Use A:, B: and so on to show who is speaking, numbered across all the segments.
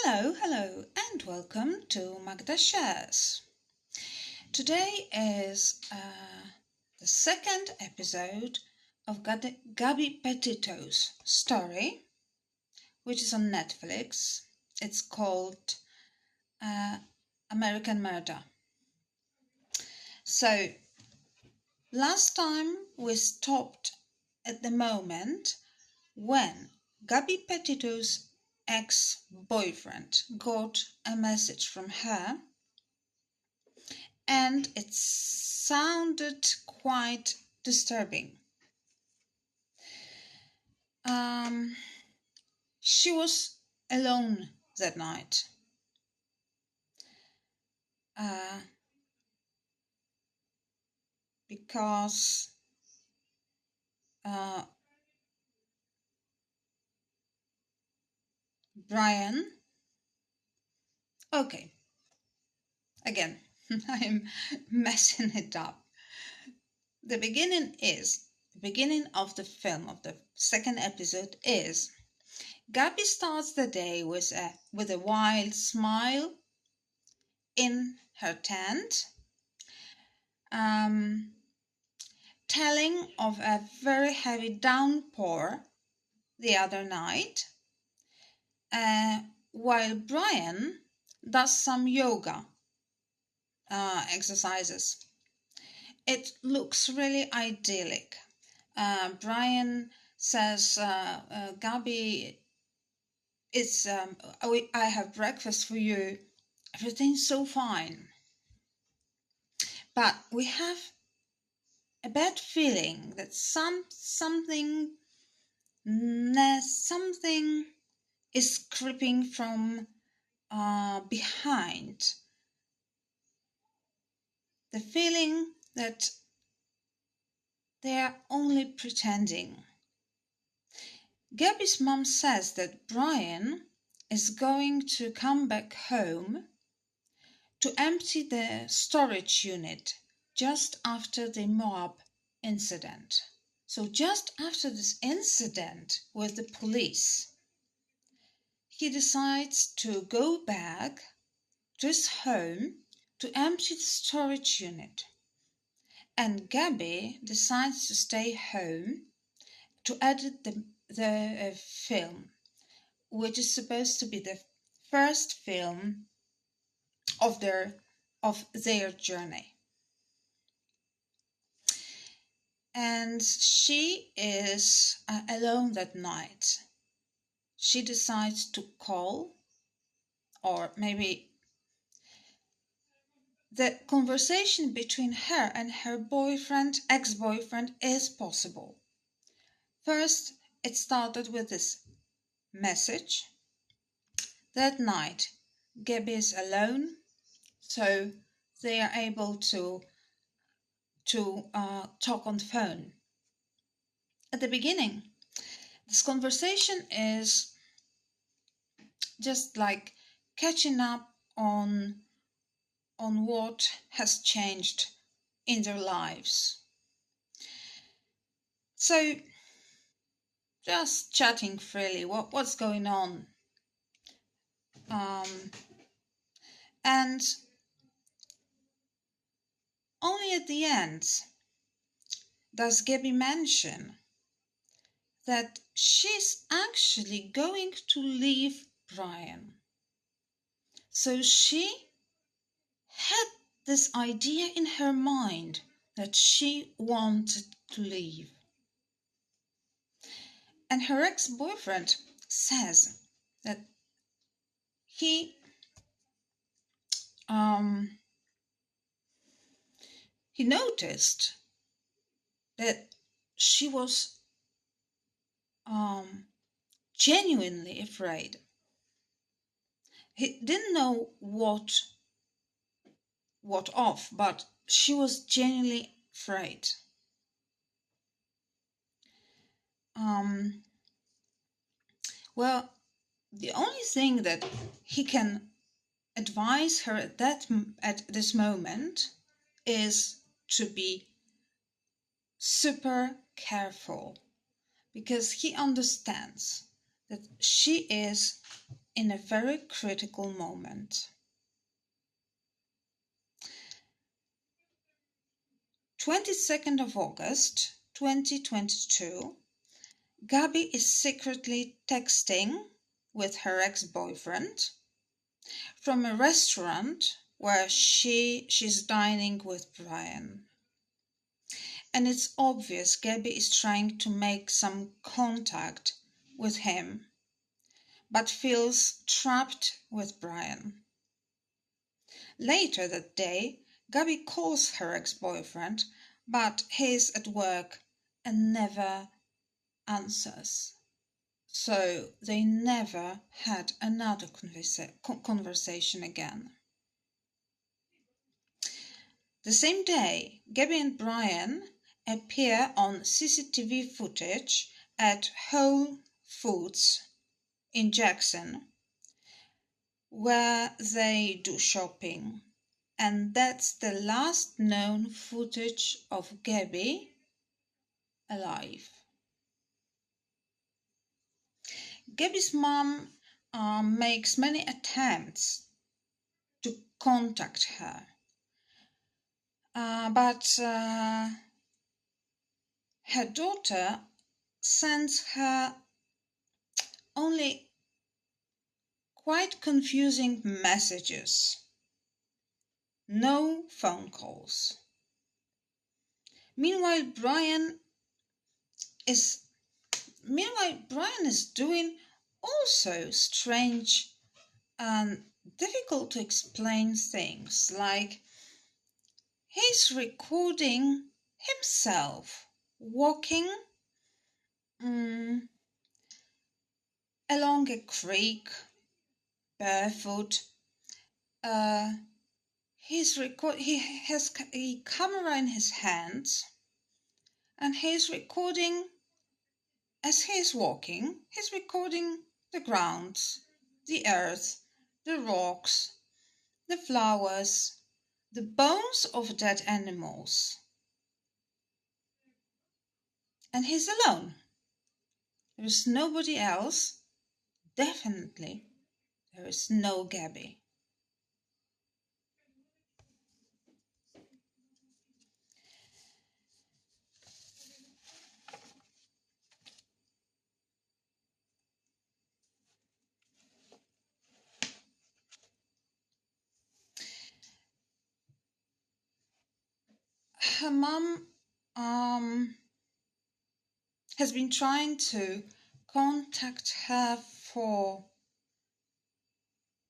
A: Hello, and welcome to Magda Shares. Today is the second episode of Gabby Petito's story, which is on Netflix. It's called American Murder. So, last time we stopped at the moment when Gabby Petito's ex-boyfriend got a message from her, and it sounded quite disturbing. She was alone that night. Because Brian, okay, again, I'm messing it up. The beginning of the film, of the second episode, is Gabby starts the day with a wild smile in her tent, telling of a very heavy downpour the other night, while Brian does some yoga exercises. It looks really idyllic. Brian says, Gabby, I have breakfast for you. Everything's so fine. But we have a bad feeling that something is creeping from behind. The feeling that they are only pretending. Gabby's mom says that Brian is going to come back home to empty the storage unit just after the mob incident. So just after this incident with the police, he decides to go back to his home to empty the storage unit. And Gabby decides to stay home to edit the film, which is supposed to be the first film of their journey. And she is alone that night. She decides to call, or maybe the conversation between her and her ex-boyfriend, is possible. First, it started with this message. That night, Gabby is alone, so they are able to talk on the phone. At the beginning, this conversation is just like catching up on what has changed in their lives. So, just chatting freely, what's going on. And only at the end does Gabby mention that she's actually going to leave Brian. So she had this idea in her mind that she wanted to leave. And her ex-boyfriend says that he noticed that she was genuinely afraid. He didn't know what of, but she was genuinely afraid. Well, the only thing that he can advise her at this moment is to be super careful, because he understands that she is in a very critical moment. 22nd of August 2022, Gabby is secretly texting with her ex-boyfriend from a restaurant where she's dining with Brian. And it's obvious Gabby is trying to make some contact with him, but feels trapped with Brian. Later that day, Gabby calls her ex-boyfriend, but he's at work and never answers. So they never had another conversation again. The same day, Gabby and Brian appear on CCTV footage at Whole Foods in Jackson, where they do shopping. And that's the last known footage of Gabby alive. Gabby's mom makes many attempts to contact her, but her daughter sends her only quite confusing messages. No phone calls. Meanwhile, Brian is doing also strange and difficult to explain things, like he's recording himself walking along a creek barefoot. He has a camera in his hands, and he's recording as he's walking. He's recording the ground, the earth, the rocks, the flowers, the bones of dead animals. And he's alone. There is nobody else. Definitely, there is no Gabby. Her mom has been trying to contact her for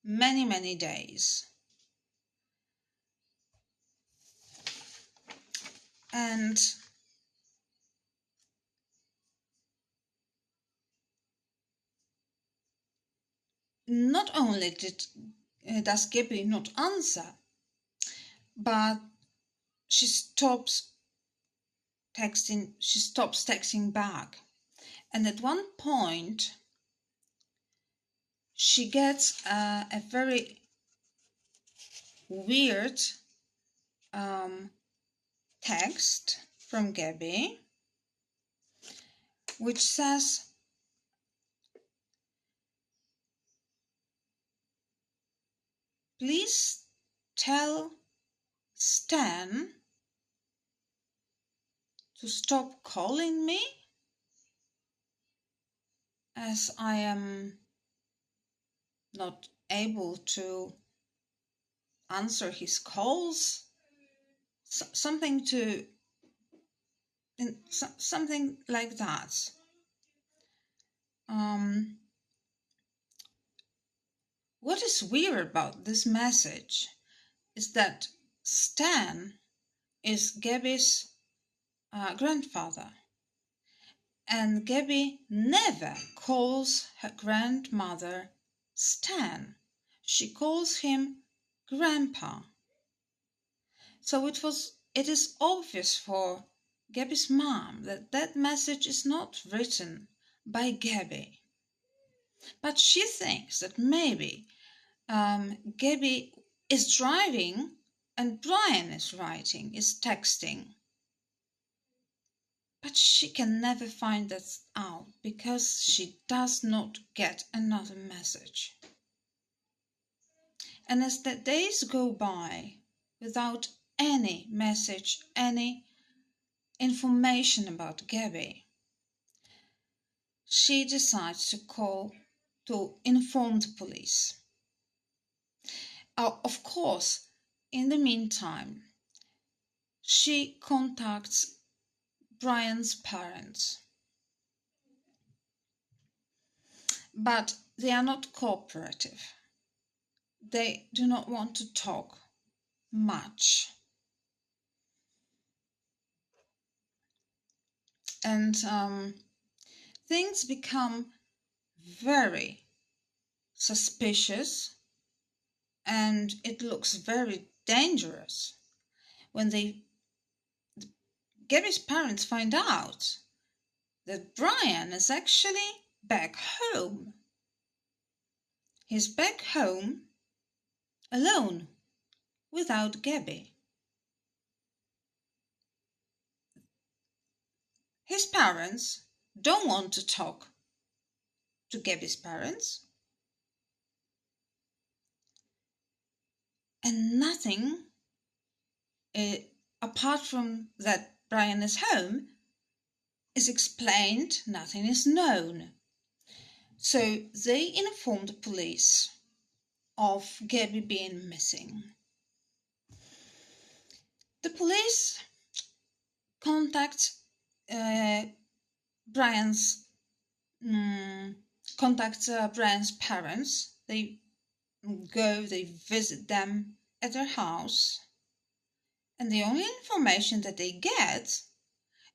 A: many, many days. And not only does Gabby not answer, but she stops texting back. And at one point, she gets a very weird text from Gabby, which says, "Please tell Stan to stop calling me, as I am not able to answer his calls." Something like that. What is weird about this message is that Stan is Gabby's grandfather, and Gabby never calls her grandmother Stan. She calls him Grandpa. So it is obvious for Gabby's mom that message is not written by Gabby. But she thinks that maybe Gabby is driving and Brian is texting. But she can never find that out because she does not get another message. And as the days go by without any message, any information about Gabby, she decides to inform the police. Of course, in the meantime, she contacts Brian's parents, but they are not cooperative. They do not want to talk much. And things become very suspicious, and it looks very dangerous when Gabby's parents find out that Brian is actually back home. He's back home alone without Gabby. His parents don't want to talk to Gabby's parents, and nothing apart from that Brian is home is explained, nothing is known. So they inform the police of Gabby being missing. The police contact Brian's Brian's parents. They visit them at their house, and the only information that they get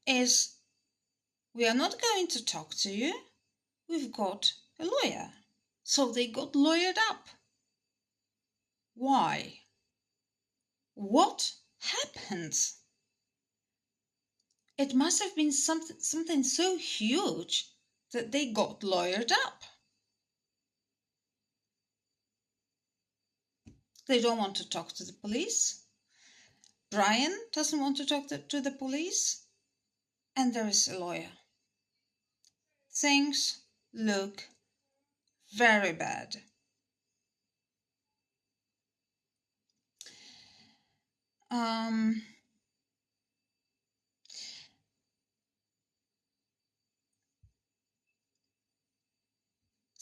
A: is, "We are not going to talk to you. We've got a lawyer." So they got lawyered up. Why? What happened? It must have been something so huge that they got lawyered up. They don't want to talk to the police. Brian doesn't want to talk to the police. And there is a lawyer. Things look very bad.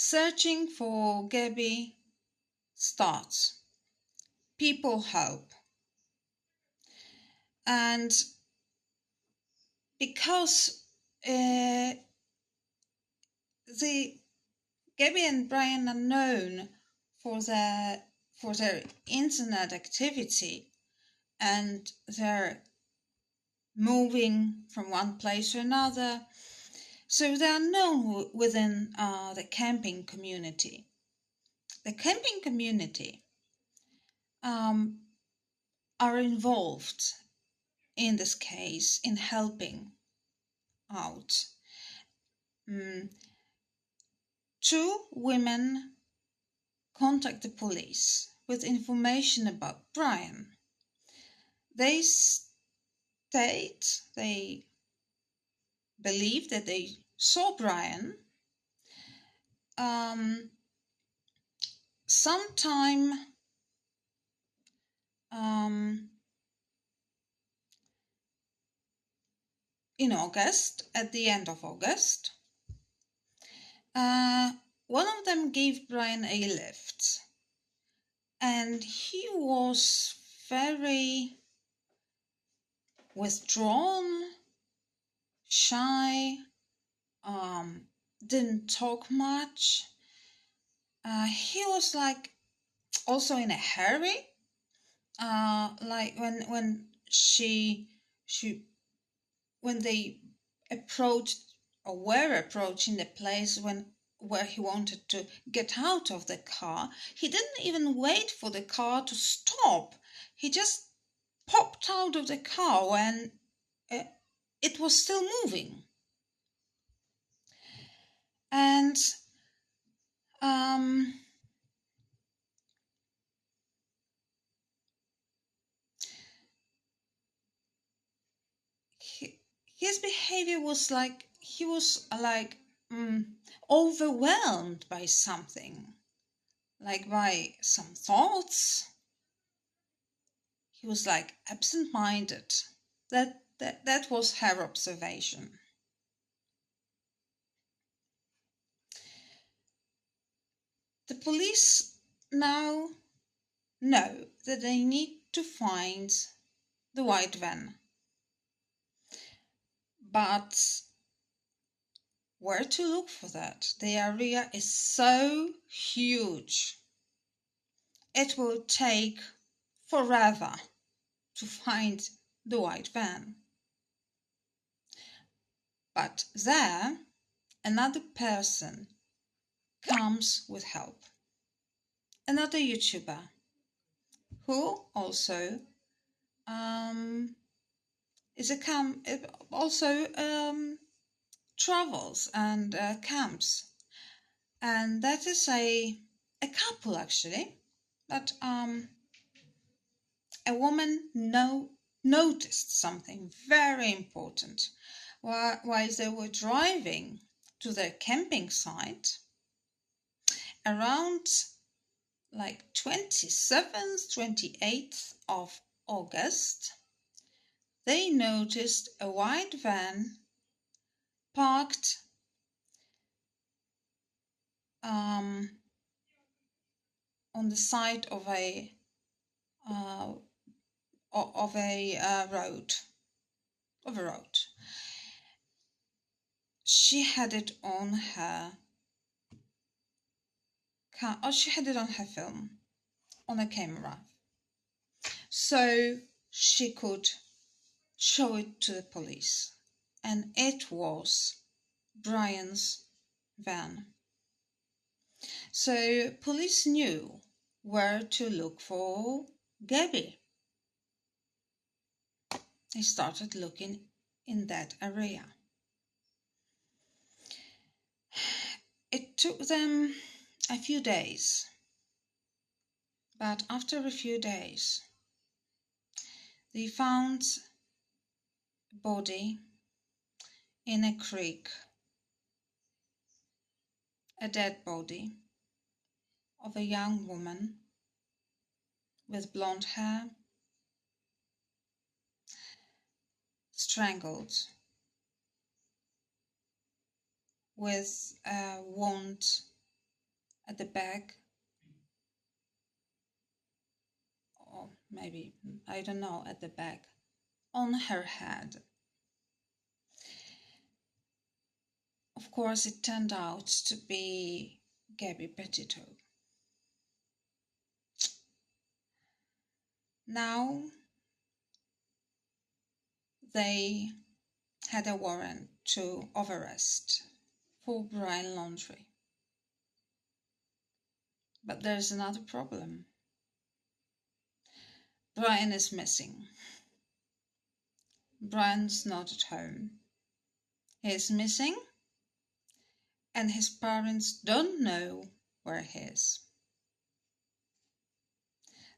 A: Searching for Gabby starts. People help. And because Gabby and Brian are known for their internet activity and their moving from one place to another, so they are known within the camping community. The camping community are involved in this case in helping out. Two women contact the police with information about Brian. They state they believe that they saw Brian sometime in August, at the end of August. One of them gave Brian a lift, and he was very withdrawn, shy, didn't talk much. He was like also in a hurry. Like when they approached or were approaching the place where he wanted to get out of the car, he didn't even wait for the car to stop. He just popped out of the car when it was still moving. And his behavior was like he was overwhelmed by something. like by some thoughts. He was like absent-minded. That was her observation. The police now know that they need to find the white van. But where to look for that? The area is so huge. It will take forever to find the white van. But there, another person comes with help. Another YouTuber who also is travels and camps, and that is a couple actually. But a woman noticed something very important while they were driving to their camping site around like 27th, 28th of August. They noticed a white van parked on the side of a road. She had it on her she had it on her film, on a camera, so she could show it to the police, and it was Brian's van. So police knew where to look for Gabby. They started looking in that area. It took them a few days, but after a few days, they found a body in a creek, a dead body of a young woman with blonde hair, strangled, with a wound at the back, or maybe, I don't know, at the back, on her head. Of course, it turned out to be Gabby Petito. Now they had a warrant of arrest for Brian Laundrie. But there's another problem. Brian is missing. Brian's not at home. He's missing, and his parents don't know where he is.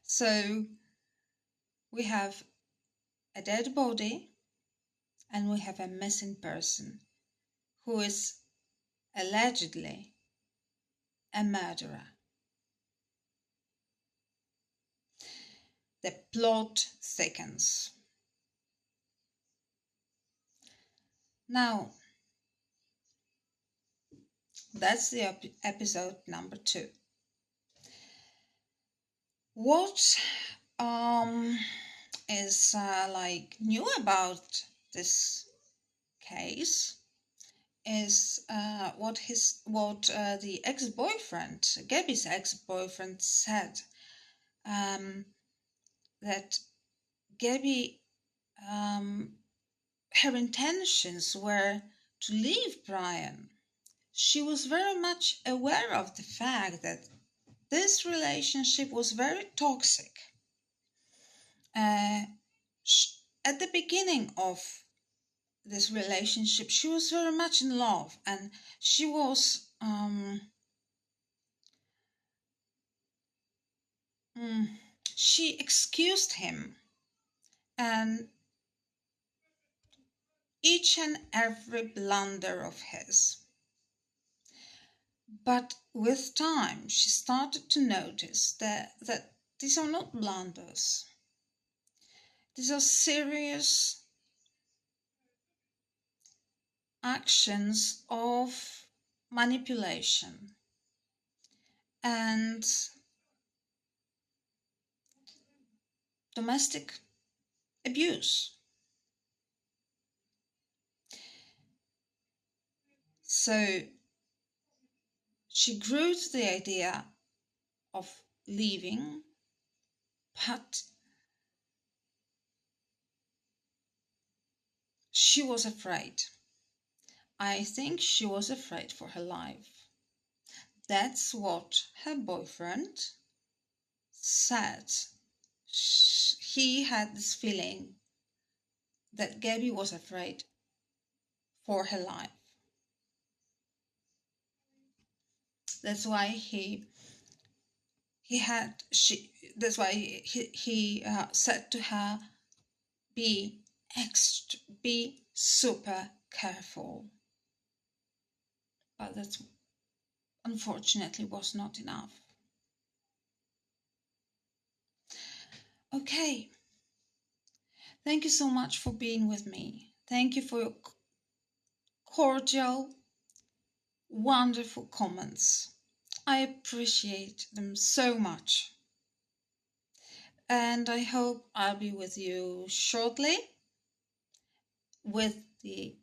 A: So we have a dead body and we have a missing person who is allegedly a murderer. The plot thickens. Now, that's the episode number 2. What is like new about this case is what the ex-boyfriend, Gabby's ex-boyfriend, said, that Gabby, her intentions were to leave Brian. She was very much aware of the fact that this relationship was very toxic. At the beginning of this relationship, she was very much in love, and she was she excused him and each and every blunder of his. But with time, she started to notice that these are not blunders. These are serious actions of manipulation and domestic abuse. So she grew to the idea of leaving, but she was afraid. I think she was afraid for her life. That's what her boyfriend said. He had this feeling that Gabby was afraid for her life. That's why he had she. That's why he said to her, be super careful." But that unfortunately was not enough. Okay. Thank you so much for being with me. Thank you for your cordial, wonderful comments. I appreciate them so much. And I hope I'll be with you shortly with the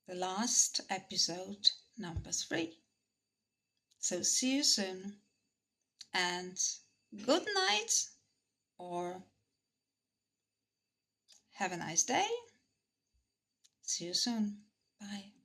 A: last episode, number 3. So see you soon and good night or have a nice day. See you soon. Bye.